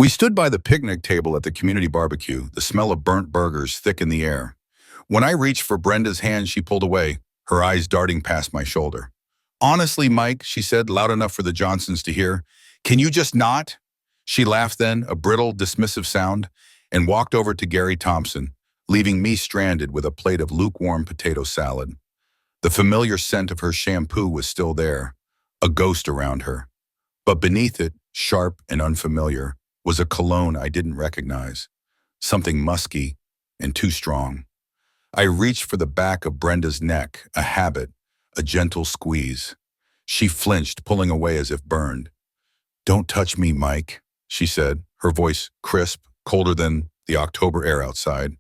We stood by the picnic table at the community barbecue, the smell of burnt burgers thick in the air. When I reached for Brenda's hand, she pulled away, her eyes darting past my shoulder. "Honestly, Mike," she said, loud enough for the Johnsons to hear, "can you just not?" She laughed then, a brittle, dismissive sound, and walked over to Gary Thompson, leaving me stranded with a plate of lukewarm potato salad. The familiar scent of her shampoo was still there, a ghost around her. But beneath it, sharp and unfamiliar, was a cologne I didn't recognize, something musky and too strong. I reached for the back of Brenda's neck, a habit, a gentle squeeze. She flinched, pulling away as if burned. "Don't touch me, Mike," she said, her voice crisp, colder than the October air outside.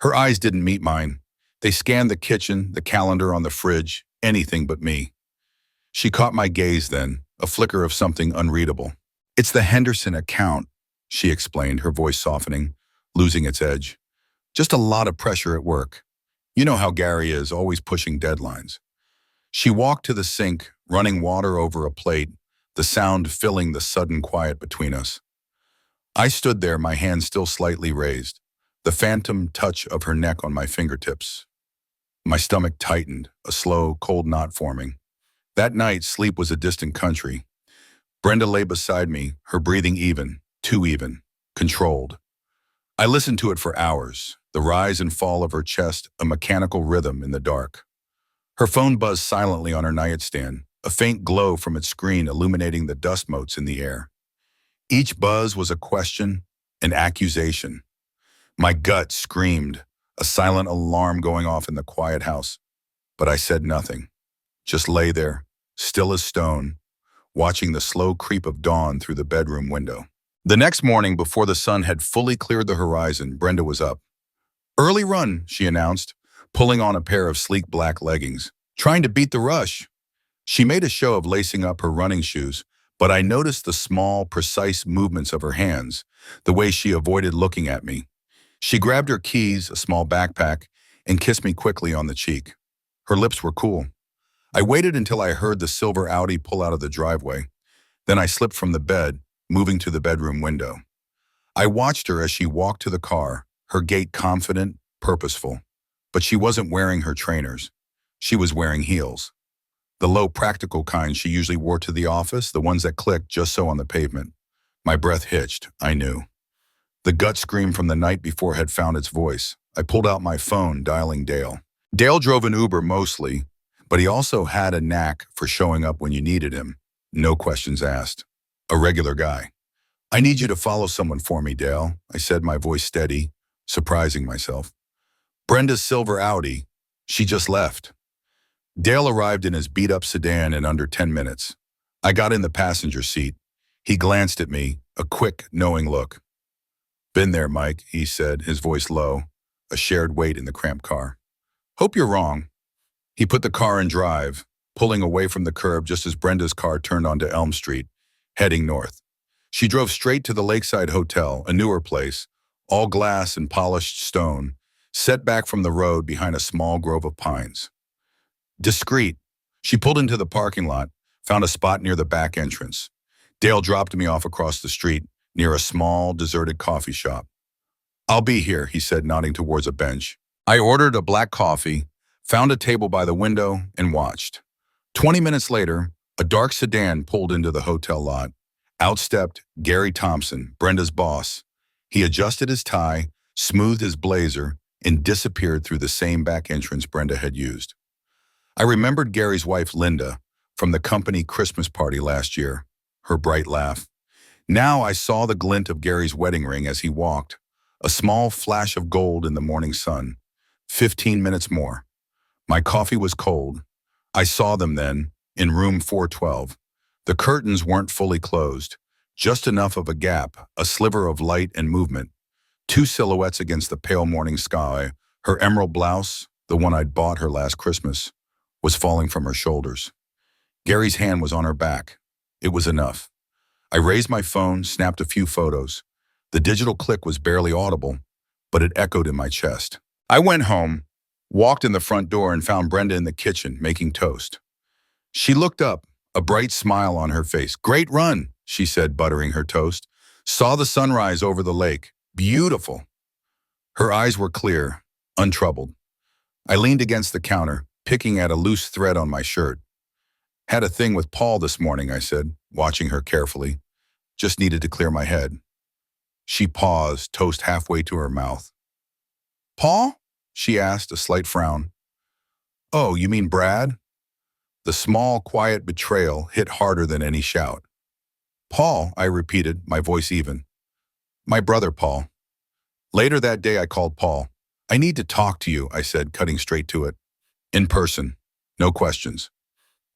Her eyes didn't meet mine. They scanned the kitchen, the calendar on the fridge, anything but me. She caught my gaze then, a flicker of something unreadable. "It's the Henderson account," she explained, her voice softening, losing its edge. "Just a lot of pressure at work. You know how Gary is, always pushing deadlines." She walked to the sink, running water over a plate, the sound filling the sudden quiet between us. I stood there, my hand still slightly raised, the phantom touch of her neck on my fingertips. My stomach tightened, a slow, cold knot forming. That night, sleep was a distant country. Brenda lay beside me, her breathing even, too even, controlled. I listened to it for hours, the rise and fall of her chest, a mechanical rhythm in the dark. Her phone buzzed silently on her nightstand, a faint glow from its screen illuminating the dust motes in the air. Each buzz was a question, an accusation. My gut screamed, a silent alarm going off in the quiet house. But I said nothing, just lay there, still as stone, watching the slow creep of dawn through the bedroom window. The next morning, before the sun had fully cleared the horizon, Brenda was up. "Early run," she announced, pulling on a pair of sleek black leggings. "Trying to beat the rush." She made a show of lacing up her running shoes, but I noticed the small, precise movements of her hands, the way she avoided looking at me. She grabbed her keys, a small backpack, and kissed me quickly on the cheek. Her lips were cool. I waited until I heard the silver Audi pull out of the driveway. Then I slipped from the bed, moving to the bedroom window. I watched her as she walked to the car, her gait confident, purposeful. But she wasn't wearing her trainers. She was wearing heels. The low, practical kind she usually wore to the office, the ones that clicked just so on the pavement. My breath hitched, I knew. The gut scream from the night before had found its voice. I pulled out my phone, dialing Dale. Dale drove an Uber mostly, but he also had a knack for showing up when you needed him. No questions asked. A regular guy. "I need you to follow someone for me, Dale," I said, my voice steady, surprising myself. "Brenda's silver Audi. She just left." Dale arrived in his beat-up sedan in under 10 minutes. I got in the passenger seat. He glanced at me, a quick, knowing look. "Been there, Mike," he said, his voice low, a shared weight in the cramped car. "Hope you're wrong." He put the car in drive, pulling away from the curb just as Brenda's car turned onto Elm Street, heading north. She drove straight to the Lakeside Hotel, a newer place, all glass and polished stone, set back from the road behind a small grove of pines. Discreet. She pulled into the parking lot, found a spot near the back entrance. Dale dropped me off across the street, near a small, deserted coffee shop. "I'll be here," he said, nodding towards a bench. I ordered a black coffee, found a table by the window, and watched. 20 minutes later, a dark sedan pulled into the hotel lot. Out stepped Gary Thompson, Brenda's boss. He adjusted his tie, smoothed his blazer, and disappeared through the same back entrance Brenda had used. I remembered Gary's wife, Linda, from the company Christmas party last year, her bright laugh. Now I saw the glint of Gary's wedding ring as he walked, a small flash of gold in the morning sun. 15 minutes more. My coffee was cold. I saw them then, in room 412. The curtains weren't fully closed, just enough of a gap, a sliver of light and movement. Two silhouettes against the pale morning sky. Her emerald blouse, the one I'd bought her last Christmas, was falling from her shoulders. Gary's hand was on her back. It was enough. I raised my phone, snapped a few photos. The digital click was barely audible, but it echoed in my chest. I went home, walked in the front door, and found Brenda in the kitchen making toast. She looked up, a bright smile on her face. "Great run," she said, buttering her toast. Saw the sunrise over the lake. Beautiful. Her eyes were clear, untroubled. I leaned against the counter, picking at a loose thread on my shirt. Had a thing with Paul this morning, I said, watching her carefully. Just needed to clear my head. She paused, toast halfway to her mouth. Paul? She asked, a slight frown. Oh, you mean Brad? The small, quiet betrayal hit harder than any shout. Paul, I repeated, my voice even. My brother, Paul. Later that day, I called Paul. I need to talk to you, I said, cutting straight to it. In person. No questions.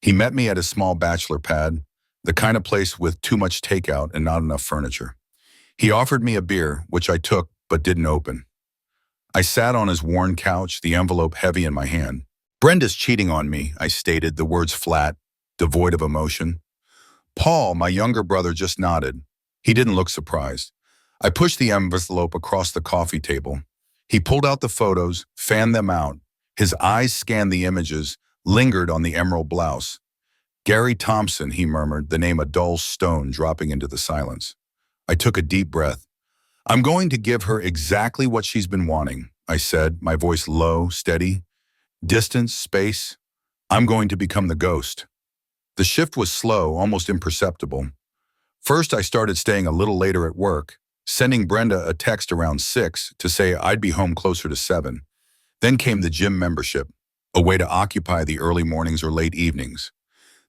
He met me at a small bachelor pad, the kind of place with too much takeout and not enough furniture. He offered me a beer, which I took but didn't open. I sat on his worn couch, the envelope heavy in my hand. Brenda's cheating on me, I stated, the words flat, devoid of emotion. Paul, my younger brother, just nodded. He didn't look surprised. I pushed the envelope across the coffee table. He pulled out the photos, fanned them out. His eyes scanned the images, lingered on the emerald blouse. Gary Thompson, he murmured, the name a dull stone dropping into the silence. I took a deep breath. I'm going to give her exactly what she's been wanting, I said, my voice low, steady. Distance, space. I'm going to become the ghost. The shift was slow, almost imperceptible. First, I started staying a little later at work, sending Brenda a text around 6 to say I'd be home closer to 7. Then came the gym membership, a way to occupy the early mornings or late evenings.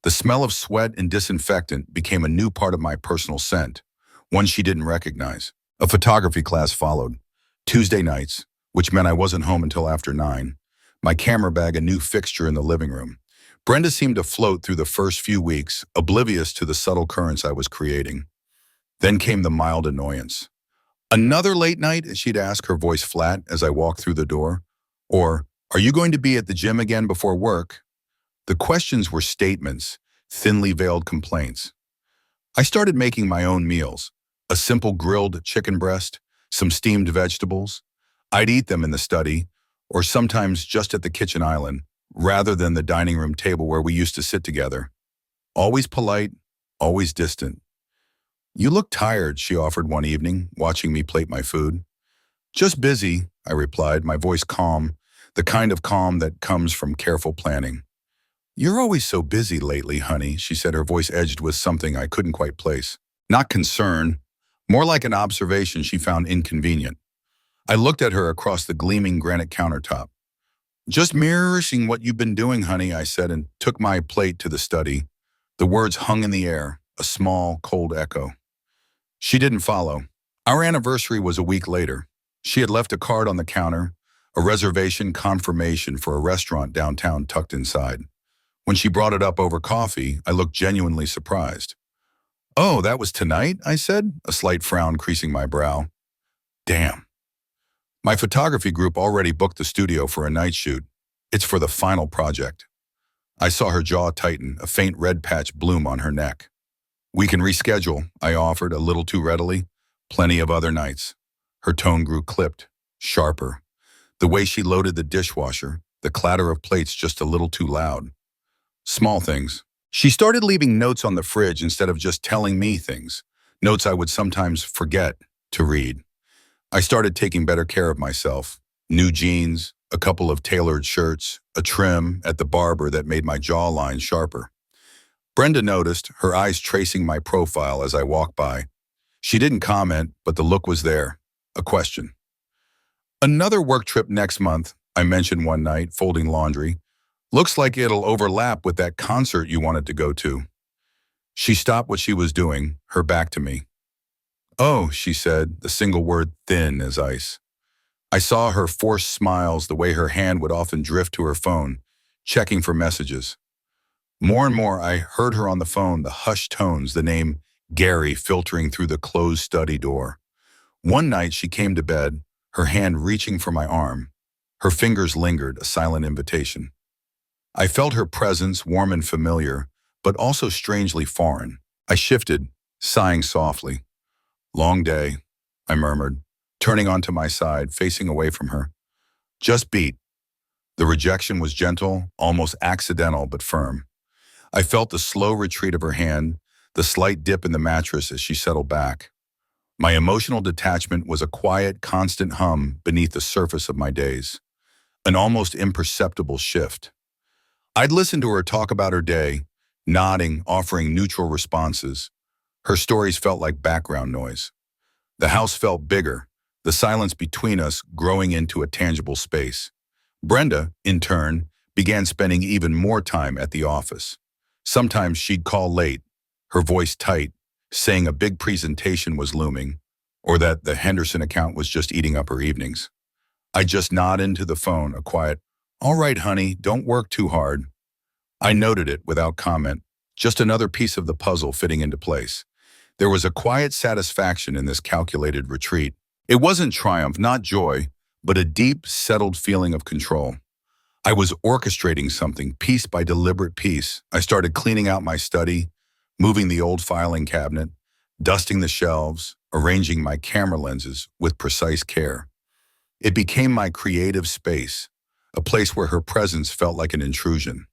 The smell of sweat and disinfectant became a new part of my personal scent, one she didn't recognize. A photography class followed. Tuesday nights, which meant I wasn't home until after 9. My camera bag a new fixture in the living room. Brenda seemed to float through the first few weeks, oblivious to the subtle currents I was creating. Then came the mild annoyance. Another late night, she'd ask, her voice flat as I walked through the door. Or, are you going to be at the gym again before work? The questions were statements, thinly veiled complaints. I started making my own meals. A simple grilled chicken breast, some steamed vegetables. I'd eat them in the study, or sometimes just at the kitchen island, rather than the dining room table where we used to sit together. Always polite, always distant. You look tired, she offered one evening, watching me plate my food. Just busy, I replied, my voice calm, the kind of calm that comes from careful planning. You're always so busy lately, honey, she said, her voice edged with something I couldn't quite place. Not concern, more like an observation she found inconvenient. I looked at her across the gleaming granite countertop. Just mirroring what you've been doing, honey, I said, and took my plate to the study. The words hung in the air, a small, cold echo. She didn't follow. Our anniversary was a week later. She had left a card on the counter, a reservation confirmation for a restaurant downtown tucked inside. When she brought it up over coffee, I looked genuinely surprised. Oh, that was tonight, I said, a slight frown creasing my brow. Damn. My photography group already booked the studio for a night shoot. It's for the final project. I saw her jaw tighten, a faint red patch bloom on her neck. We can reschedule, I offered a little too readily. Plenty of other nights. Her tone grew clipped, sharper. The way she loaded the dishwasher, the clatter of plates just a little too loud. Small things. She started leaving notes on the fridge instead of just telling me things, notes I would sometimes forget to read. I started taking better care of myself. New jeans, a couple of tailored shirts, a trim at the barber that made my jawline sharper. Brenda noticed, her eyes tracing my profile as I walked by. She didn't comment, but the look was there, a question. Another work trip next month, I mentioned one night, folding laundry. Looks like it'll overlap with that concert you wanted to go to. She stopped what she was doing, her back to me. Oh, she said, the single word thin as ice. I saw her forced smiles, the way her hand would often drift to her phone, checking for messages. More and more, I heard her on the phone, the hushed tones, the name Gary filtering through the closed study door. One night, she came to bed, her hand reaching for my arm. Her fingers lingered, a silent invitation. I felt her presence, warm and familiar, but also strangely foreign. I shifted, sighing softly. Long day, I murmured, turning onto my side, facing away from her. Just beat. The rejection was gentle, almost accidental, but firm. I felt the slow retreat of her hand, the slight dip in the mattress as she settled back. My emotional detachment was a quiet, constant hum beneath the surface of my days, an almost imperceptible shift. I'd listen to her talk about her day, nodding, offering neutral responses. Her stories felt like background noise. The house felt bigger, the silence between us growing into a tangible space. Brenda, in turn, began spending even more time at the office. Sometimes she'd call late, her voice tight, saying a big presentation was looming, or that the Henderson account was just eating up her evenings. I just nod into the phone, a quiet, "All right, honey, don't work too hard." I noted it without comment, just another piece of the puzzle fitting into place. There was a quiet satisfaction in this calculated retreat. It wasn't triumph, not joy, but a deep, settled feeling of control. I was orchestrating something piece by deliberate piece. I started cleaning out my study, moving the old filing cabinet, dusting the shelves, arranging my camera lenses with precise care. It became my creative space, a place where her presence felt like an intrusion.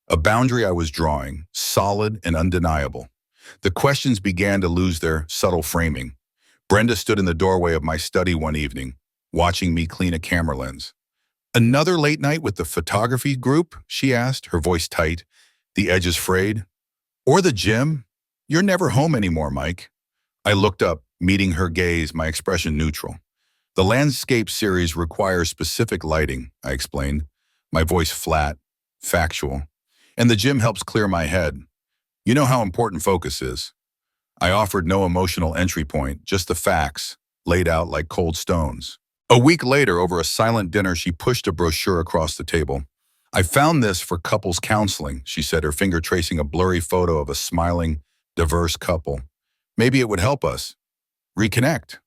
A boundary I was drawing, solid and undeniable. The questions began to lose their subtle framing. Brenda stood in the doorway of my study one evening, watching me clean a camera lens. "Another late night with the photography group?" she asked, her voice tight, the edges frayed. "Or the gym? You're never home anymore, Mike." I looked up, meeting her gaze, my expression neutral. "The landscape series requires specific lighting," I explained, my voice flat, factual. "And the gym helps clear my head. You know how important focus is." I offered no emotional entry point, just the facts, laid out like cold stones. A week later, over a silent dinner, she pushed a brochure across the table. "I found this for couples counseling," she said, her finger tracing a blurry photo of a smiling, diverse couple. "Maybe it would help us reconnect."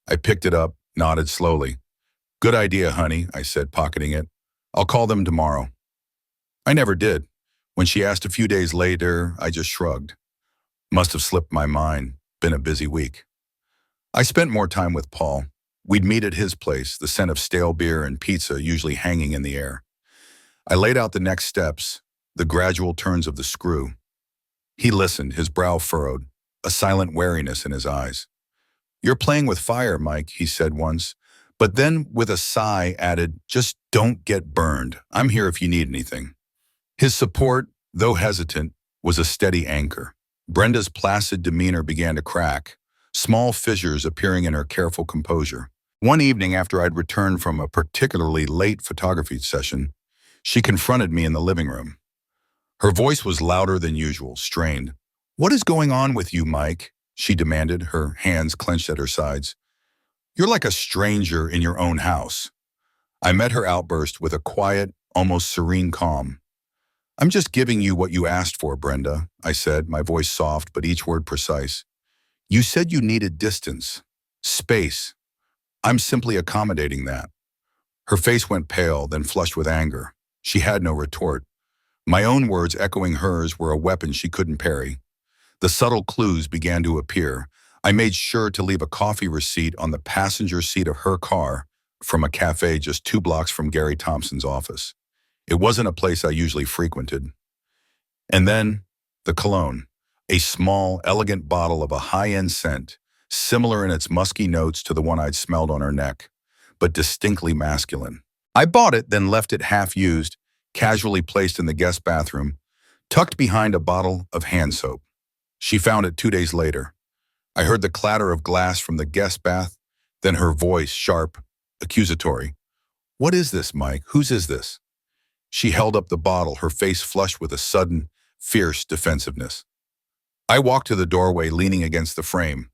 I picked it up, nodded slowly. "Good idea, honey," I said, pocketing it. "I'll call them tomorrow." I never did. When she asked a few days later, I just shrugged. Must have slipped my mind. Been a busy week. I spent more time with Paul. We'd meet at his place, the scent of stale beer and pizza usually hanging in the air. I laid out the next steps, the gradual turns of the screw. He listened, his brow furrowed, a silent wariness in his eyes. "You're playing with fire, Mike," he said once, but then with a sigh added, "Just don't get burned. I'm here if you need anything." His support, though hesitant, was a steady anchor. Brenda's placid demeanor began to crack, small fissures appearing in her careful composure. One evening after I'd returned from a particularly late photography session, she confronted me in the living room. Her voice was louder than usual, strained. "What is going on with you, Mike?" she demanded, her hands clenched at her sides. "You're like a stranger in your own house." I met her outburst with a quiet, almost serene calm. "I'm just giving you what you asked for, Brenda," I said, my voice soft but each word precise. "You said you needed distance, space. I'm simply accommodating that." Her face went pale, then flushed with anger. She had no retort. My own words echoing hers were a weapon she couldn't parry. The subtle clues began to appear. I made sure to leave a coffee receipt on the passenger seat of her car from a cafe just 2 blocks from Gary Thompson's office. It wasn't a place I usually frequented. And then, the cologne, a small, elegant bottle of a high-end scent, similar in its musky notes to the one I'd smelled on her neck, but distinctly masculine. I bought it, then left it half-used, casually placed in the guest bathroom, tucked behind a bottle of hand soap. She found it 2 days later. I heard the clatter of glass from the guest bath, then her voice, sharp, accusatory. "What is this, Mike? Whose is this?" She held up the bottle, her face flushed with a sudden, fierce defensiveness. I walked to the doorway, leaning against the frame.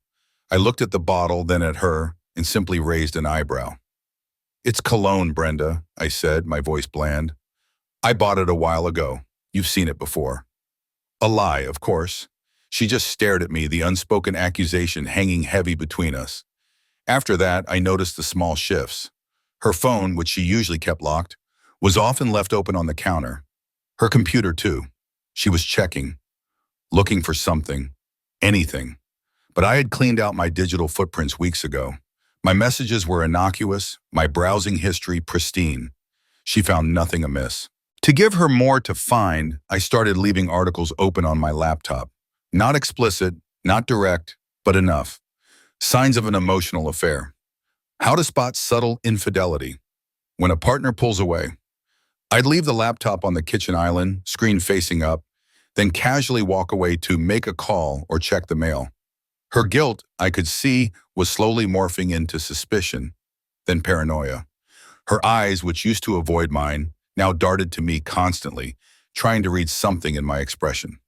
I looked at the bottle, then at her, and simply raised an eyebrow. "It's cologne, Brenda," I said, my voice bland. "I bought it a while ago. You've seen it before." A lie, of course. She just stared at me, the unspoken accusation hanging heavy between us. After that, I noticed the small shifts. Her phone, which she usually kept locked, was often left open on the counter. Her computer, too. She was checking, looking for something, anything. But I had cleaned out my digital footprints weeks ago. My messages were innocuous, my browsing history pristine. She found nothing amiss. To give her more to find, I started leaving articles open on my laptop. Not explicit, not direct, but enough. Signs of an emotional affair. How to spot subtle infidelity. When a partner pulls away, I'd leave the laptop on the kitchen island, screen facing up, then casually walk away to make a call or check the mail. Her guilt, I could see, was slowly morphing into suspicion, then paranoia. Her eyes, which used to avoid mine, now darted to me constantly, trying to read something in my expression.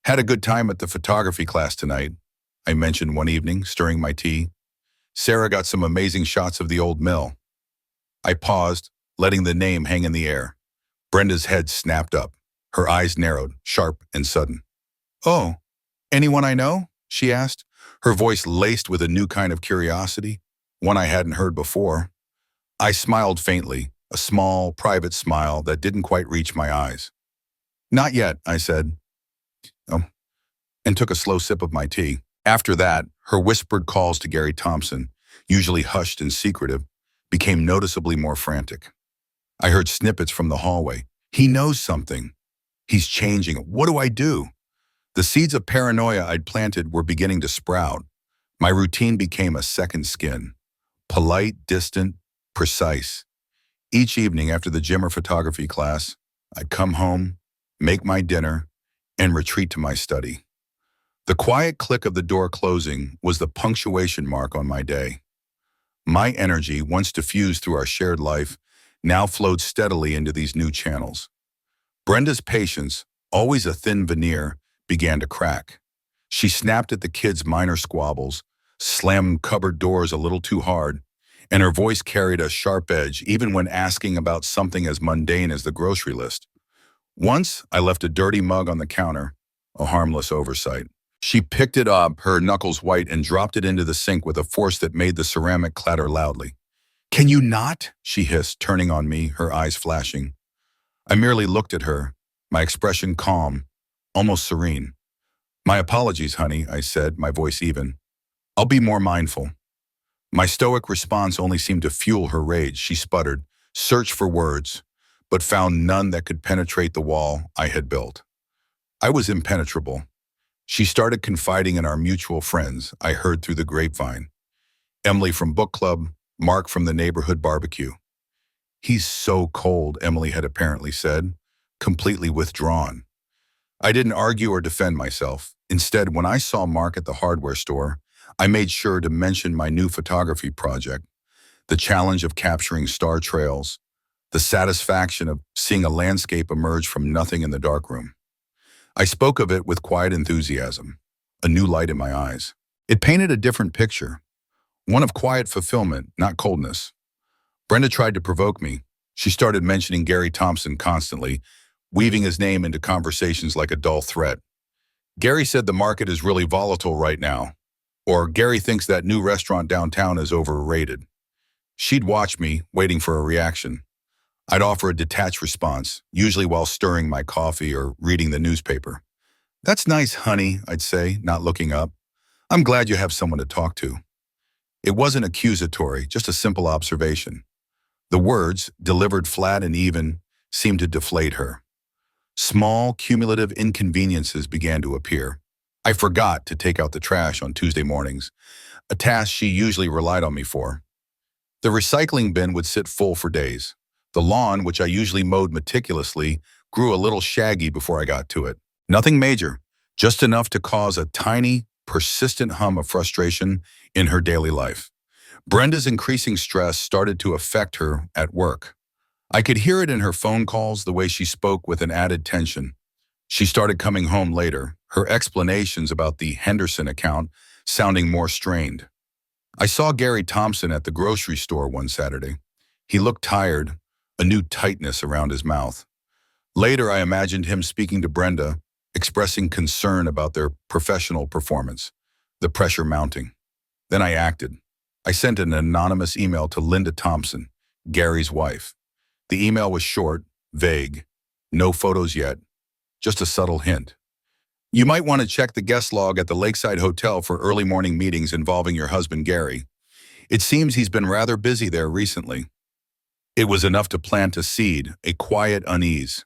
Had a good time at the photography class tonight, I mentioned one evening, stirring my tea. Sarah got some amazing shots of the old mill. I paused, letting the name hang in the air. Brenda's head snapped up. Her eyes narrowed, sharp and sudden. "Oh, anyone I know?" she asked, her voice laced with a new kind of curiosity, one I hadn't heard before. I smiled faintly, a small, private smile that didn't quite reach my eyes. "Not yet," I said, oh, and took a slow sip of my tea. After that, her whispered calls to Gary Thompson, usually hushed and secretive, became noticeably more frantic. I heard snippets from the hallway. "He knows something. He's changing. What do I do?" The seeds of paranoia I'd planted were beginning to sprout. My routine became a second skin. Polite, distant, precise. Each evening after the gym or photography class, I'd come home, make my dinner, and retreat to my study. The quiet click of the door closing was the punctuation mark on my day. My energy, once diffused through our shared life, now flowed steadily into these new channels. Brenda's patience, always a thin veneer, began to crack. She snapped at the kids' minor squabbles, slammed cupboard doors a little too hard, and her voice carried a sharp edge even when asking about something as mundane as the grocery list. Once, I left a dirty mug on the counter, a harmless oversight. She picked it up, her knuckles white, and dropped it into the sink with a force that made the ceramic clatter loudly. "Can you not?" she hissed, turning on me, her eyes flashing. I merely looked at her, my expression calm, almost serene. "My apologies, honey," I said, my voice even. "I'll be more mindful." My stoic response only seemed to fuel her rage. She sputtered, searched for words, but found none that could penetrate the wall I had built. I was impenetrable. She started confiding in our mutual friends I heard through the grapevine. Emily from book club, Mark from the neighborhood barbecue. "He's so cold," Emily had apparently said, completely withdrawn. I didn't argue or defend myself. Instead, when I saw Mark at the hardware store, I made sure to mention my new photography project, the challenge of capturing star trails, the satisfaction of seeing a landscape emerge from nothing in the darkroom. I spoke of it with quiet enthusiasm, a new light in my eyes. It painted a different picture, one of quiet fulfillment, not coldness. Brenda tried to provoke me. She started mentioning Gary Thompson constantly, weaving his name into conversations like a dull threat. "Gary said the market is really volatile right now," or "Gary thinks that new restaurant downtown is overrated." She'd watch me, waiting for a reaction. I'd offer a detached response, usually while stirring my coffee or reading the newspaper. "That's nice, honey," I'd say, not looking up. "I'm glad you have someone to talk to." It wasn't accusatory, just a simple observation. The words, delivered flat and even, seemed to deflate her. Small, cumulative inconveniences began to appear. I forgot to take out the trash on Tuesday mornings, a task she usually relied on me for. The recycling bin would sit full for days. The lawn, which I usually mowed meticulously, grew a little shaggy before I got to it. Nothing major, just enough to cause a tiny, persistent hum of frustration in her daily life. Brenda's increasing stress started to affect her at work. I could hear it in her phone calls, the way she spoke with an added tension. She started coming home later, her explanations about the Henderson account sounding more strained. I saw Gary Thompson at the grocery store one Saturday. He looked tired, a new tightness around his mouth. Later, I imagined him speaking to Brenda, expressing concern about their professional performance, the pressure mounting. Then I acted. I sent an anonymous email to Linda Thompson, Gary's wife. The email was short, vague, no photos yet, just a subtle hint. "You might want to check the guest log at the Lakeside Hotel for early morning meetings involving your husband, Gary. It seems he's been rather busy there recently." It was enough to plant a seed, a quiet unease.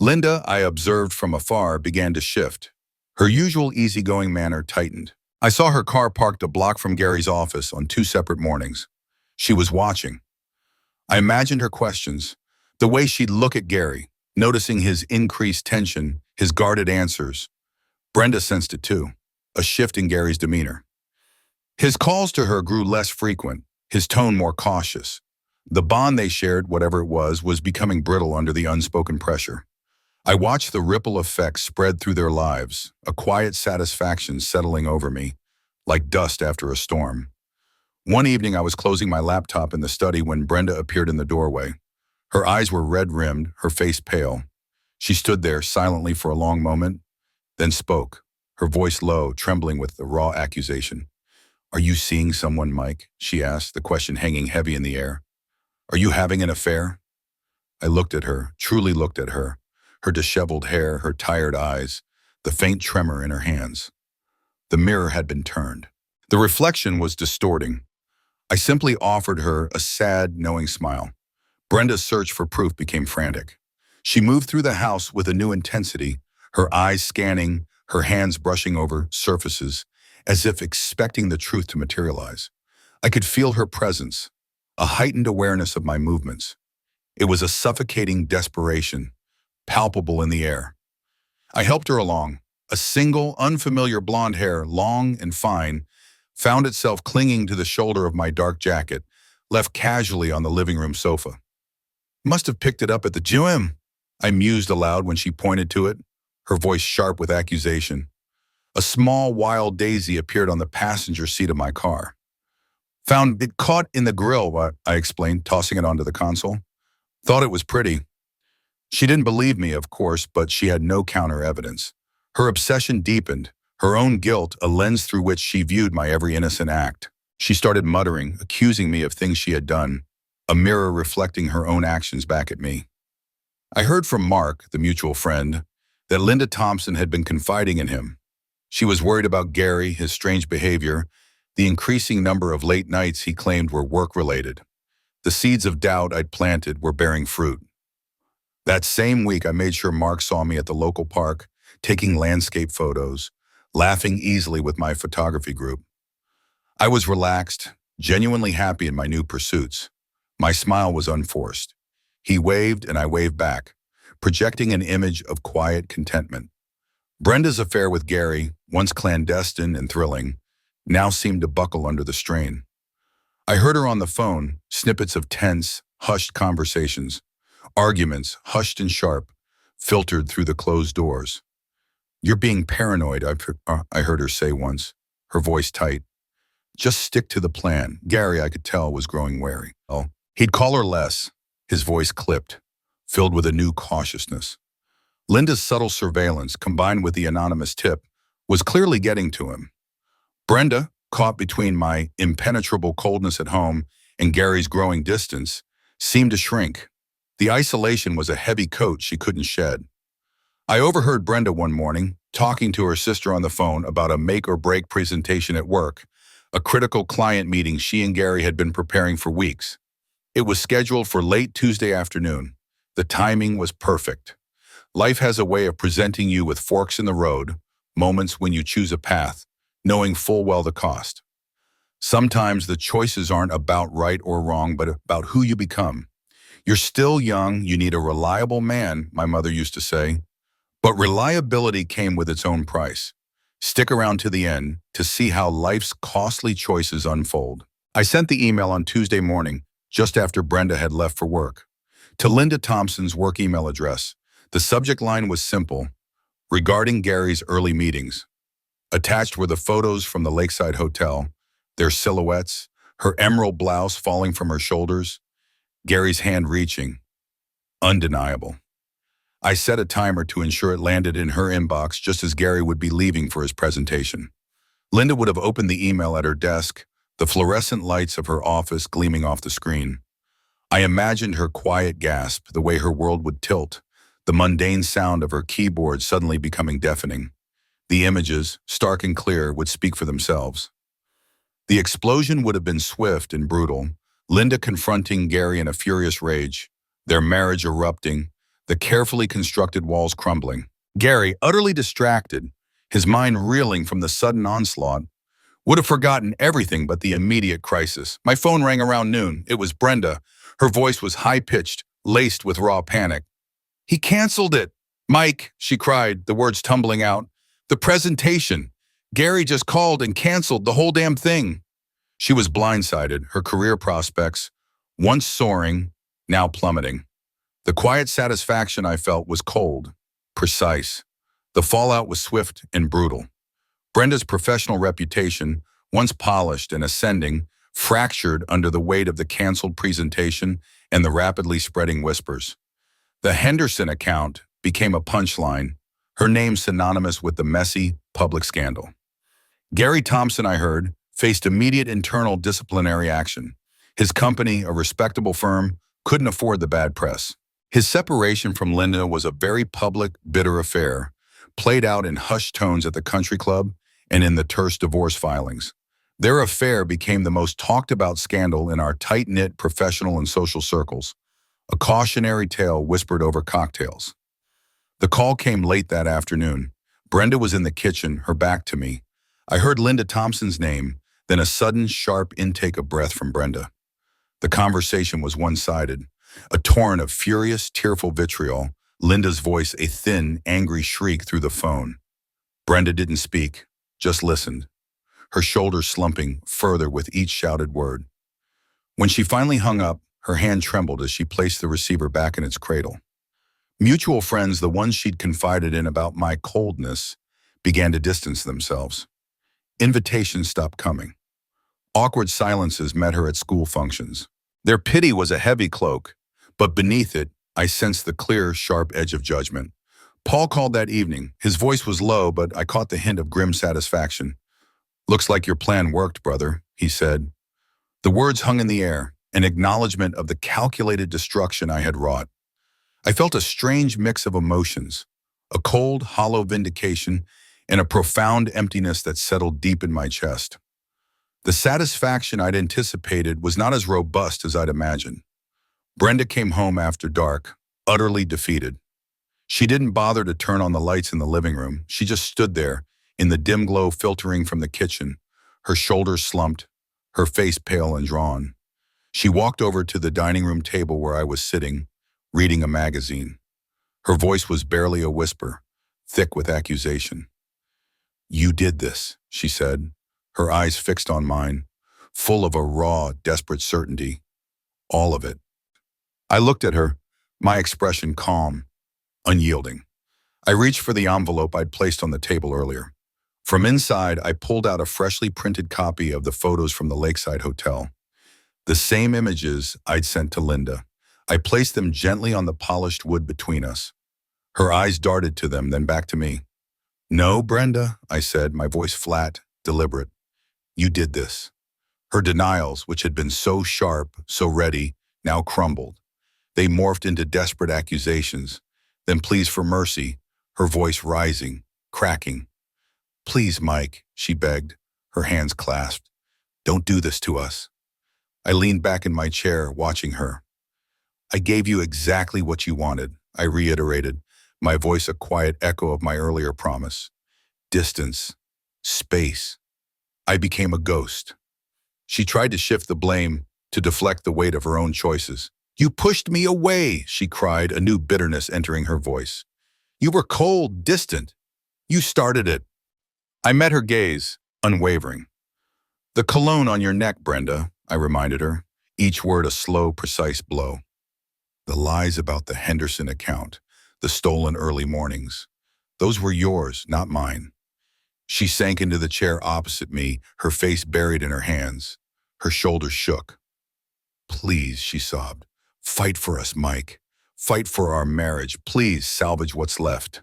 Linda, I observed from afar, began to shift. Her usual easygoing manner tightened. I saw her car parked a block from Gary's office on 2 separate mornings. She was watching. I imagined her questions, the way she'd look at Gary, noticing his increased tension, his guarded answers. Brenda sensed it too, a shift in Gary's demeanor. His calls to her grew less frequent, his tone more cautious. The bond they shared, whatever it was becoming brittle under the unspoken pressure. I watched the ripple effects spread through their lives, a quiet satisfaction settling over me, like dust after a storm. One evening I was closing my laptop in the study when Brenda appeared in the doorway. Her eyes were red-rimmed, her face pale. She stood there silently for a long moment, then spoke, her voice low, trembling with the raw accusation. "Are you seeing someone, Mike?" she asked, the question hanging heavy in the air. "Are you having an affair?" I looked at her, truly looked at her, her disheveled hair, her tired eyes, the faint tremor in her hands. The mirror had been turned. The reflection was distorting. I simply offered her a sad, knowing smile. Brenda's search for proof became frantic. She moved through the house with a new intensity, her eyes scanning, her hands brushing over surfaces, as if expecting the truth to materialize. I could feel her presence, a heightened awareness of my movements. It was a suffocating desperation, palpable in the air. I helped her along. A single, unfamiliar blonde hair, long and fine, found itself clinging to the shoulder of my dark jacket, left casually on the living room sofa. "Must have picked it up at the gym," I mused aloud when she pointed to it, her voice sharp with accusation. A small, wild daisy appeared on the passenger seat of my car. "Found it caught in the grill," I explained, tossing it onto the console. "Thought it was pretty." She didn't believe me, of course, but she had no counter evidence. Her obsession deepened, her own guilt a lens through which she viewed my every innocent act. She started muttering, accusing me of things she had done, a mirror reflecting her own actions back at me. I heard from Mark, the mutual friend, that Linda Thompson had been confiding in him. She was worried about Gary, his strange behavior, the increasing number of late nights he claimed were work-related. The seeds of doubt I'd planted were bearing fruit. That same week, I made sure Mark saw me at the local park, taking landscape photos, laughing easily with my photography group. I was relaxed, genuinely happy in my new pursuits. My smile was unforced. He waved and I waved back, projecting an image of quiet contentment. Brenda's affair with Gary, once clandestine and thrilling, now seemed to buckle under the strain. I heard her on the phone, snippets of tense, hushed conversations, arguments, hushed and sharp, filtered through the closed doors. "You're being paranoid," I heard her say once, her voice tight. "Just stick to the plan." Gary, I could tell, was growing wary. Oh, he'd call her less, his voice clipped, filled with a new cautiousness. Linda's subtle surveillance, combined with the anonymous tip, was clearly getting to him. Brenda, caught between my impenetrable coldness at home and Gary's growing distance, seemed to shrink. The isolation was a heavy coat she couldn't shed. I overheard Brenda one morning, talking to her sister on the phone about a make-or-break presentation at work, a critical client meeting she and Gary had been preparing for weeks. It was scheduled for late Tuesday afternoon. The timing was perfect. Life has a way of presenting you with forks in the road, moments when you choose a path, knowing full well the cost. Sometimes the choices aren't about right or wrong, but about who you become. You're still young, you need a reliable man, my mother used to say. But reliability came with its own price. Stick around to the end to see how life's costly choices unfold. I sent the email on Tuesday morning, just after Brenda had left for work. To Linda Thompson's work email address, the subject line was simple: regarding Gary's early meetings. Attached were the photos from the Lakeside Hotel, their silhouettes, her emerald blouse falling from her shoulders, Gary's hand reaching. Undeniable. I set a timer to ensure it landed in her inbox just as Gary would be leaving for his presentation. Linda would have opened the email at her desk, the fluorescent lights of her office gleaming off the screen. I imagined her quiet gasp, the way her world would tilt, the mundane sound of her keyboard suddenly becoming deafening. The images, stark and clear, would speak for themselves. The explosion would have been swift and brutal, Linda confronting Gary in a furious rage, their marriage erupting, the carefully constructed walls crumbling. Gary, utterly distracted, his mind reeling from the sudden onslaught, Would have forgotten everything but the immediate crisis. My phone rang around noon. It was Brenda. Her voice was high-pitched, laced with raw panic. "He canceled it!" "Mike," she cried, the words tumbling out. "The presentation. Gary just called and canceled the whole damn thing." She was blindsided, her career prospects, once soaring, now plummeting. The quiet satisfaction I felt was cold, precise. The fallout was swift and brutal. Brenda's professional reputation, once polished and ascending, fractured under the weight of the canceled presentation and the rapidly spreading whispers. The Henderson account became a punchline, her name synonymous with the messy, public scandal. Gary Thompson, I heard, faced immediate internal disciplinary action. His company, a respectable firm, couldn't afford the bad press. His separation from Linda was a very public, bitter affair, played out in hushed tones at the country club and in the terse divorce filings. Their affair became the most talked-about scandal in our tight-knit professional and social circles, a cautionary tale whispered over cocktails. The call came late that afternoon. Brenda was in the kitchen, her back to me. I heard Linda Thompson's name, then a sudden, sharp intake of breath from Brenda. The conversation was one-sided, a torrent of furious, tearful vitriol, Linda's voice a thin, angry shriek through the phone. Brenda didn't speak, just listened, her shoulders slumping further with each shouted word. When she finally hung up, her hand trembled as she placed the receiver back in its cradle. Mutual friends, the ones she'd confided in about my coldness, began to distance themselves. Invitations stopped coming. Awkward silences met her at school functions. Their pity was a heavy cloak, but beneath it, I sensed the clear, sharp edge of judgment. Paul called that evening. His voice was low, but I caught the hint of grim satisfaction. "Looks like your plan worked, brother," he said. The words hung in the air, an acknowledgement of the calculated destruction I had wrought. I felt a strange mix of emotions, a cold, hollow vindication, and a profound emptiness that settled deep in my chest. The satisfaction I'd anticipated was not as robust as I'd imagined. Brenda came home after dark, utterly defeated. She didn't bother to turn on the lights in the living room. She just stood there, in the dim glow filtering from the kitchen, her shoulders slumped, her face pale and drawn. She walked over to the dining room table where I was sitting, reading a magazine. Her voice was barely a whisper, thick with accusation. "You did this," she said, her eyes fixed on mine, full of a raw, desperate certainty. All of it. I looked at her, my expression calm, unyielding. I reached for the envelope I'd placed on the table earlier. From inside, I pulled out a freshly printed copy of the photos from the Lakeside Hotel. The same images I'd sent to Linda. I placed them gently on the polished wood between us. Her eyes darted to them, then back to me. "No, Brenda," I said, my voice flat, deliberate. "You did this." Her denials, which had been so sharp, so ready, now crumbled. They morphed into desperate accusations, then pleas for mercy, her voice rising, cracking. "Please, Mike," she begged, her hands clasped. "Don't do this to us." I leaned back in my chair, watching her. "I gave you exactly what you wanted," I reiterated, my voice a quiet echo of my earlier promise. Distance. Space. I became a ghost. She tried to shift the blame, to deflect the weight of her own choices. "You pushed me away," she cried, a new bitterness entering her voice. "You were cold, distant. You started it." I met her gaze, unwavering. "The cologne on your neck, Brenda," I reminded her, each word a slow, precise blow. "The lies about the Henderson account, the stolen early mornings. Those were yours, not mine." She sank into the chair opposite me, her face buried in her hands. Her shoulders shook. "Please," she sobbed. "Fight for us, Mike. Fight for our marriage. Please salvage what's left."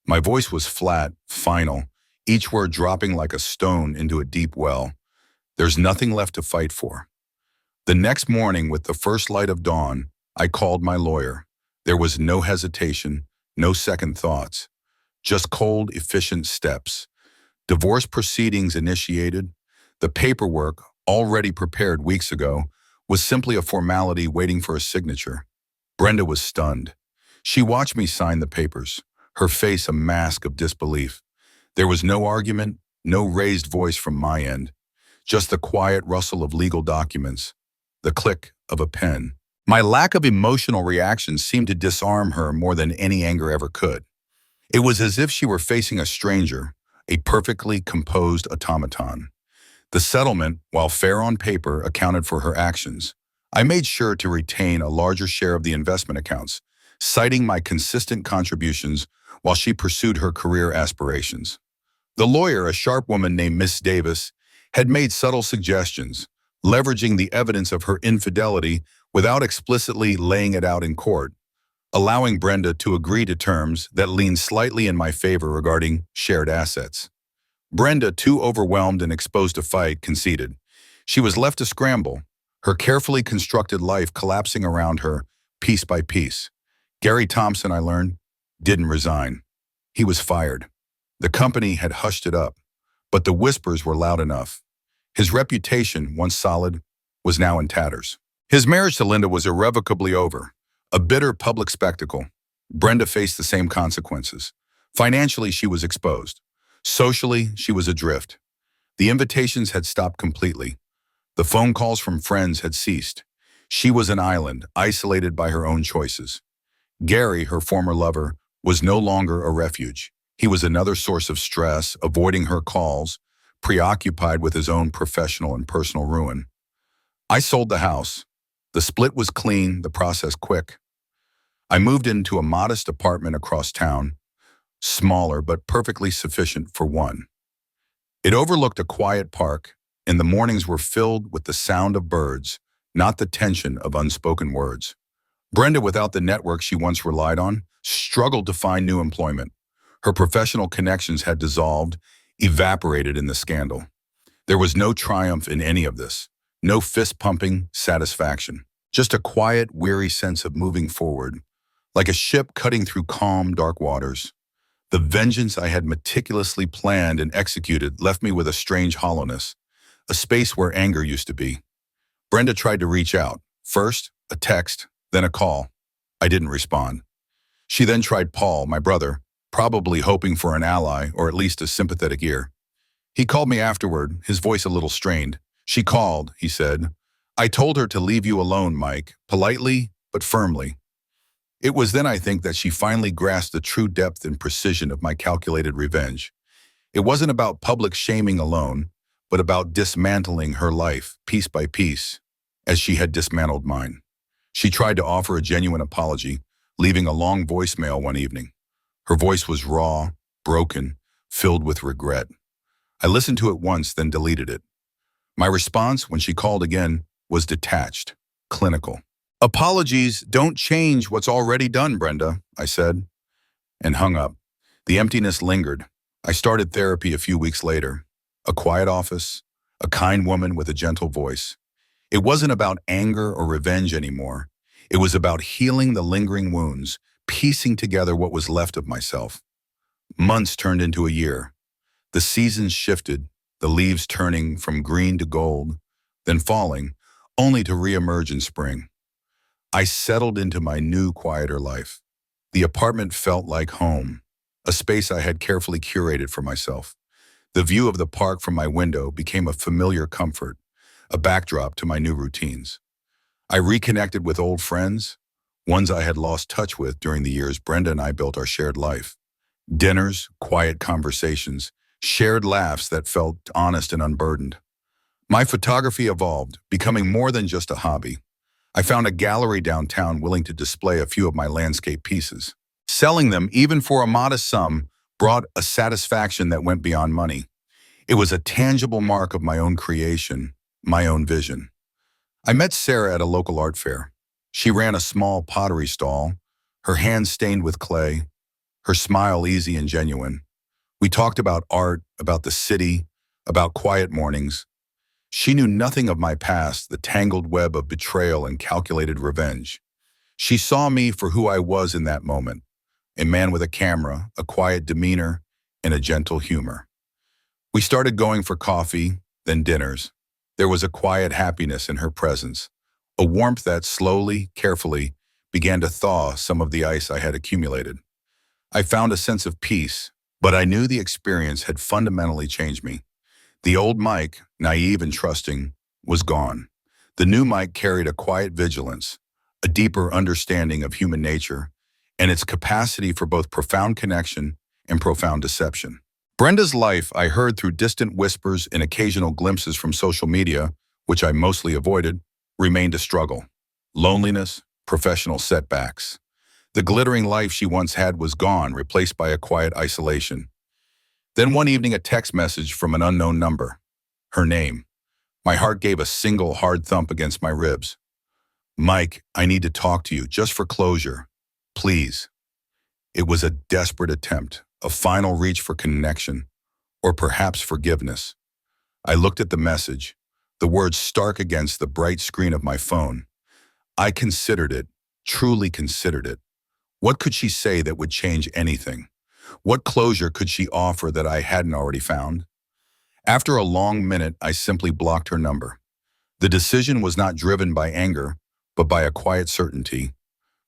My voice was flat, final, each word dropping like a stone into a deep well. There's nothing left to fight for. The next morning, with the first light of dawn, I called my lawyer. There was no hesitation, no second thoughts, just cold, efficient steps. Divorce proceedings initiated. The paperwork, already prepared weeks ago, was simply a formality waiting for a signature. Brenda was stunned. She watched me sign the papers, her face a mask of disbelief. There was no argument, no raised voice from my end, just the quiet rustle of legal documents, the click of a pen. My lack of emotional reaction seemed to disarm her more than any anger ever could. It was as if she were facing a stranger, a perfectly composed automaton. The settlement, while fair on paper, accounted for her actions. I made sure to retain a larger share of the investment accounts, citing my consistent contributions while she pursued her career aspirations. The lawyer, a sharp woman named Miss Davis, had made subtle suggestions, leveraging the evidence of her infidelity without explicitly laying it out in court, allowing Brenda to agree to terms that leaned slightly in my favor regarding shared assets. Brenda, too overwhelmed and exposed to fight, conceded. She was left to scramble, her carefully constructed life collapsing around her, piece by piece. Gary Thompson, I learned, didn't resign. He was fired. The company had hushed it up, but the whispers were loud enough. His reputation, once solid, was now in tatters. His marriage to Linda was irrevocably over, a bitter public spectacle. Brenda faced the same consequences. Financially, she was exposed. Socially, she was adrift. The invitations had stopped completely. The phone calls from friends had ceased. She was an island, isolated by her own choices. Gary, her former lover, was no longer a refuge. He was another source of stress, avoiding her calls, preoccupied with his own professional and personal ruin. I sold the house. The split was clean, the process quick. I moved into a modest apartment across town, smaller but perfectly sufficient for one. It overlooked a quiet park, and the mornings were filled with the sound of birds, not the tension of unspoken words. Brenda, without the network she once relied on, struggled to find new employment. Her professional connections had dissolved, evaporated in the scandal. There was no triumph in any of this, no fist-pumping satisfaction, just a quiet, weary sense of moving forward, like a ship cutting through calm, dark waters. The vengeance I had meticulously planned and executed left me with a strange hollowness, a space where anger used to be. Brenda tried to reach out. First, a text, then a call. I didn't respond. She then tried Paul, my brother, probably hoping for an ally or at least a sympathetic ear. He called me afterward, his voice a little strained. She called, he said. I told her to leave you alone, Mike, politely but firmly. It was then, I think, that she finally grasped the true depth and precision of my calculated revenge. It wasn't about public shaming alone, but about dismantling her life, piece by piece, as she had dismantled mine. She tried to offer a genuine apology, leaving a long voicemail one evening. Her voice was raw, broken, filled with regret. I listened to it once, then deleted it. My response, when she called again, was detached, clinical. Apologies don't change what's already done, Brenda, I said, and hung up. The emptiness lingered. I started therapy a few weeks later. A quiet office, a kind woman with a gentle voice. It wasn't about anger or revenge anymore. It was about healing the lingering wounds, piecing together what was left of myself. Months turned into a year. The seasons shifted, the leaves turning from green to gold, then falling, only to reemerge in spring. I settled into my new, quieter life. The apartment felt like home, a space I had carefully curated for myself. The view of the park from my window became a familiar comfort, a backdrop to my new routines. I reconnected with old friends, ones I had lost touch with during the years Brenda and I built our shared life. Dinners, quiet conversations, shared laughs that felt honest and unburdened. My photography evolved, becoming more than just a hobby. I found a gallery downtown willing to display a few of my landscape pieces. Selling them, even for a modest sum, brought a satisfaction that went beyond money. It was a tangible mark of my own creation, my own vision. I met Sarah at a local art fair. She ran a small pottery stall, her hands stained with clay, her smile easy and genuine. We talked about art, about the city, about quiet mornings. She knew nothing of my past, the tangled web of betrayal and calculated revenge. She saw me for who I was in that moment, a man with a camera, a quiet demeanor, and a gentle humor. We started going for coffee, then dinners. There was a quiet happiness in her presence, a warmth that slowly, carefully, began to thaw some of the ice I had accumulated. I found a sense of peace, But I knew the experience had fundamentally changed me. The old Mike, naive and trusting, was gone. The new Mike carried a quiet vigilance, a deeper understanding of human nature, and its capacity for both profound connection and profound deception. Brenda's life I heard through distant whispers and occasional glimpses from social media, which I mostly avoided, remained a struggle. Loneliness, professional setbacks. The glittering life she once had was gone, replaced by a quiet isolation. Then one evening a text message from an unknown number. Her name. My heart gave a single hard thump against my ribs. Mike, I need to talk to you, just for closure. Please. It was a desperate attempt, a final reach for connection, or perhaps forgiveness. I looked at the message, the words stark against the bright screen of my phone. I considered it, truly considered it. What could she say that would change anything? What closure could she offer that I hadn't already found? After a long minute, I simply blocked her number. The decision was not driven by anger, but by a quiet certainty.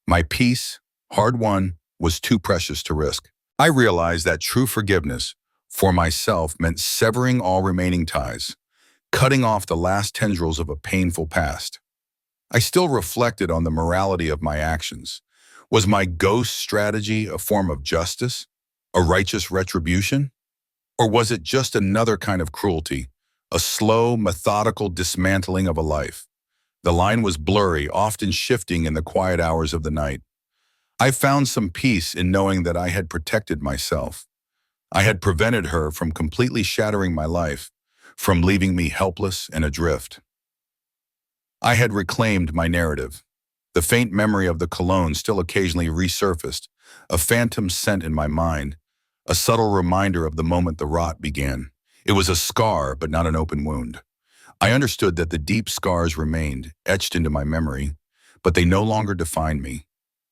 My peace, hard-won, was too precious to risk. I realized that true forgiveness, for myself, meant severing all remaining ties, cutting off the last tendrils of a painful past. I still reflected on the morality of my actions. Was my ghost strategy a form of justice, a righteous retribution? Or was it just another kind of cruelty, a slow, methodical dismantling of a life? The line was blurry, often shifting in the quiet hours of the night. I found some peace in knowing that I had protected myself. I had prevented her from completely shattering my life, from leaving me helpless and adrift. I had reclaimed my narrative. The faint memory of the cologne still occasionally resurfaced, a phantom scent in my mind, a subtle reminder of the moment the rot began. It was a scar, but not an open wound. I understood that the deep scars remained, etched into my memory, but they no longer defined me.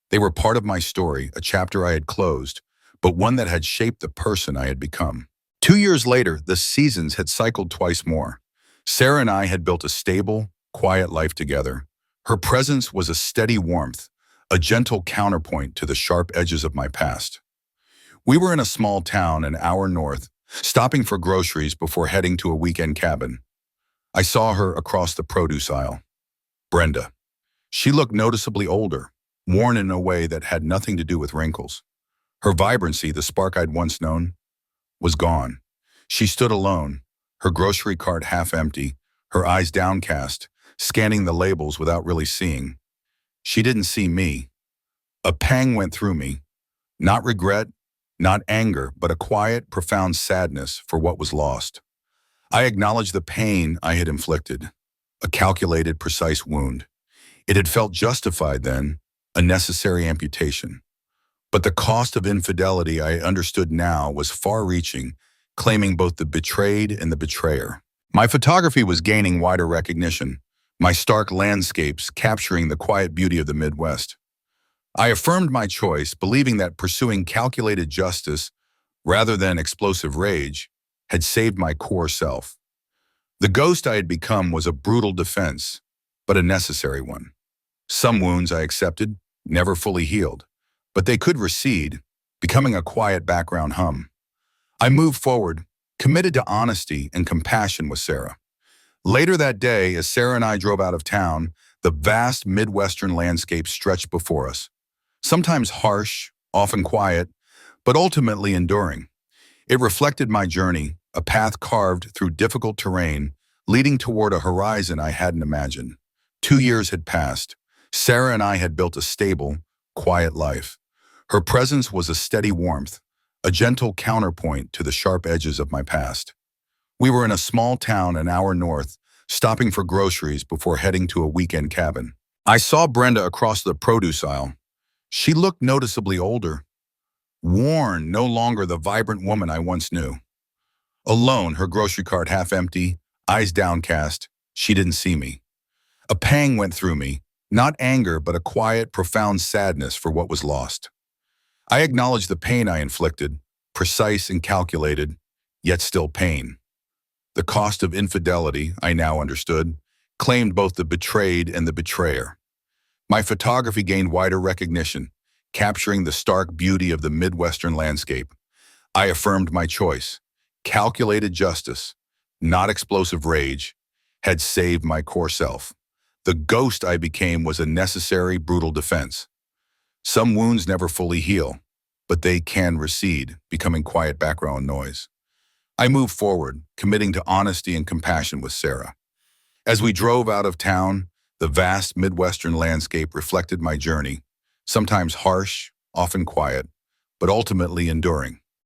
They were part of my story, a chapter I had closed, but one that had shaped the person I had become. 2 years later, the seasons had cycled twice more. Sarah and I had built a stable, quiet life together. Her presence was a steady warmth, a gentle counterpoint to the sharp edges of my past. We were in a small town an hour north, stopping for groceries before heading to a weekend cabin. I saw her across the produce aisle. Brenda. She looked noticeably older, worn in a way that had nothing to do with wrinkles. Her vibrancy, the spark I'd once known, was gone. She stood alone, her grocery cart half empty, her eyes downcast, scanning the labels without really seeing. She didn't see me. A pang went through me. Not regret, not anger, but a quiet, profound sadness for what was lost. I acknowledged the pain I had inflicted, a calculated, precise wound. It had felt justified then, a necessary amputation. But the cost of infidelity I understood now was far-reaching, claiming both the betrayed and the betrayer. My photography was gaining wider recognition, my stark landscapes capturing the quiet beauty of the Midwest. I affirmed my choice, believing that pursuing calculated justice, rather than explosive rage, had saved my core self. The ghost I had become was a brutal defense, but a necessary one. Some wounds I accepted, never fully healed, but they could recede, becoming a quiet background hum. I moved forward, committed to honesty and compassion with Sarah. Later that day, as Sarah and I drove out of town, the vast Midwestern landscape stretched before us. Sometimes harsh, often quiet, but ultimately enduring. It reflected my journey, a path carved through difficult terrain, leading toward a horizon I hadn't imagined. 2 years had passed. Sarah and I had built a stable, quiet life. Her presence was a steady warmth, a gentle counterpoint to the sharp edges of my past. We were in a small town an hour north, stopping for groceries before heading to a weekend cabin. I saw Brenda across the produce aisle. She looked noticeably older, worn, no longer the vibrant woman I once knew. Alone, her grocery cart half empty, eyes downcast, she didn't see me. A pang went through me, not anger, but a quiet, profound sadness for what was lost. I acknowledged the pain I inflicted, precise and calculated, yet still pain. The cost of infidelity, I now understood, claimed both the betrayed and the betrayer. My photography gained wider recognition, capturing the stark beauty of the Midwestern landscape. I affirmed my choice. Calculated justice, not explosive rage, had saved my core self. The ghost I became was a necessary, brutal defense. Some wounds never fully heal, but they can recede, becoming quiet background noise. I moved forward, committing to honesty and compassion with Sarah. As we drove out of town, the vast Midwestern landscape reflected my journey, sometimes harsh, often quiet, but ultimately enduring.